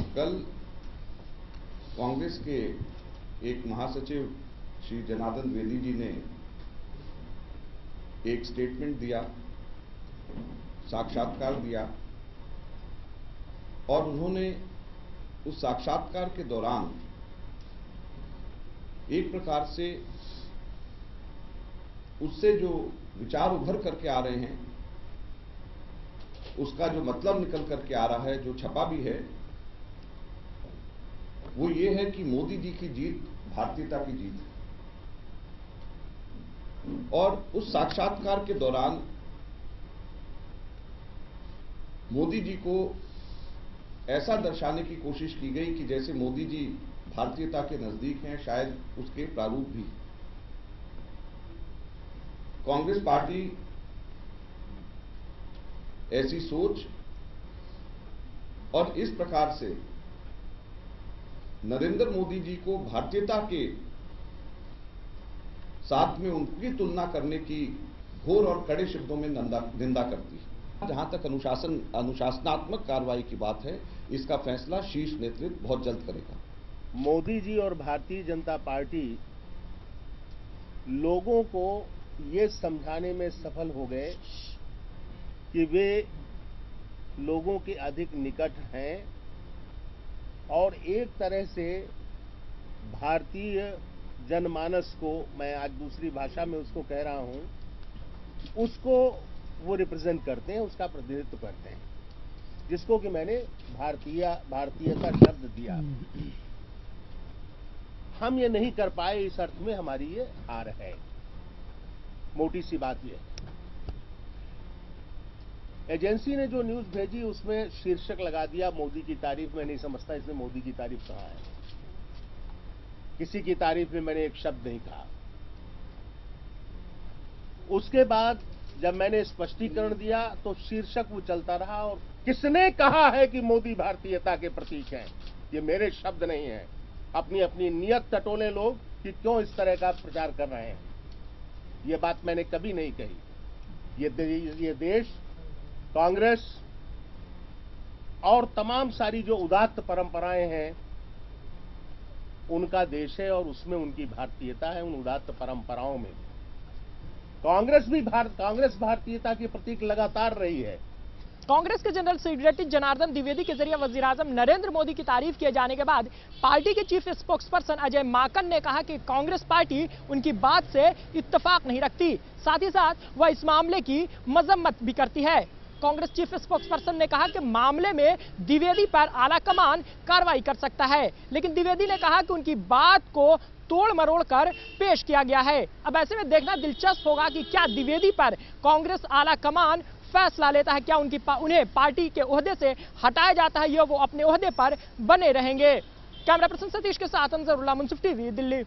कल कांग्रेस के एक महासचिव श्री जनार्दन द्विवेदी जी ने एक स्टेटमेंट दिया, साक्षात्कार दिया और उन्होंने उस साक्षात्कार के दौरान एक प्रकार से उससे जो विचार उभर करके आ रहे हैं, उसका जो मतलब निकल करके आ रहा है, जो छपा भी है, वो ये है कि मोदी जी की जीत भारतीयता की जीत है। और उस साक्षात्कार के दौरान मोदी जी को ऐसा दर्शाने की कोशिश की गई कि जैसे मोदी जी भारतीयता के नजदीक हैं, शायद उसके प्रारूप भी। कांग्रेस पार्टी ऐसी सोच और इस प्रकार से नरेंद्र मोदी जी को भारतीयता के साथ में उनकी तुलना करने की घोर और कड़े शब्दों में निंदा करती है। जहां तक अनुशासनात्मक कार्रवाई की बात है, इसका फैसला शीर्ष नेतृत्व बहुत जल्द करेगा। मोदी जी और भारतीय जनता पार्टी लोगों को ये समझाने में सफल हो गए कि वे लोगों के अधिक निकट हैं और एक तरह से भारतीय जनमानस को, मैं आज दूसरी भाषा में उसको कह रहा हूं, उसको वो रिप्रेजेंट करते हैं, उसका प्रतिनिधित्व करते हैं, जिसको कि मैंने भारतीयता शब्द दिया। हम ये नहीं कर पाए, इस अर्थ में हमारी ये हार है। मोटी सी बात ये। एजेंसी ने जो न्यूज भेजी उसमें शीर्षक लगा दिया मोदी की तारीफ। मैं नहीं समझता इसमें मोदी की तारीफ कहां है। किसी की तारीफ में मैंने एक शब्द नहीं कहा। उसके बाद जब मैंने स्पष्टीकरण दिया तो शीर्षक वो चलता रहा, और किसने कहा है कि मोदी भारतीयता के प्रतीक हैं। ये मेरे शब्द नहीं है। अपनी अपनी नियत टटोले लोग कि क्यों इस तरह का प्रचार कर रहे हैं। ये बात मैंने कभी नहीं कही। ये देश, कांग्रेस और तमाम सारी जो उदात्त परंपराएं हैं उनका देश है और उसमें उनकी भारतीयता है। उन उदात्त परंपराओं में कांग्रेस भारतीयता की प्रतीक लगातार रही है। कांग्रेस के जनरल सेक्रेटरी जनार्दन द्विवेदी के जरिए वजीर-आजम नरेंद्र मोदी की तारीफ किए जाने के बाद पार्टी के चीफ स्पोक्सपर्सन अजय माकन ने कहा कि कांग्रेस पार्टी उनकी बात से इत्तेफाक नहीं रखती, साथ ही साथ वह इस मामले की मजम्मत भी करती है। कांग्रेस चीफ स्पोक्सपर्सन ने कहा कि मामले में द्विवेदी पर आलाकमान कार्रवाई कर सकता है, लेकिन द्विवेदी ने कहा कि उनकी बात को तोड़ मरोड़ कर पेश किया गया है। अब ऐसे में देखना दिलचस्प होगा कि क्या द्विवेदी पर कांग्रेस आलाकमान फैसला लेता है, क्या उन्हें पार्टी के ओहदे से हटाया जाता है या वो अपने ओहदे पर बने रहेंगे। कैमरा पर्सन सतीश के साथ अंजरुल्लाह, मुंसिफ टीवी, दिल्ली।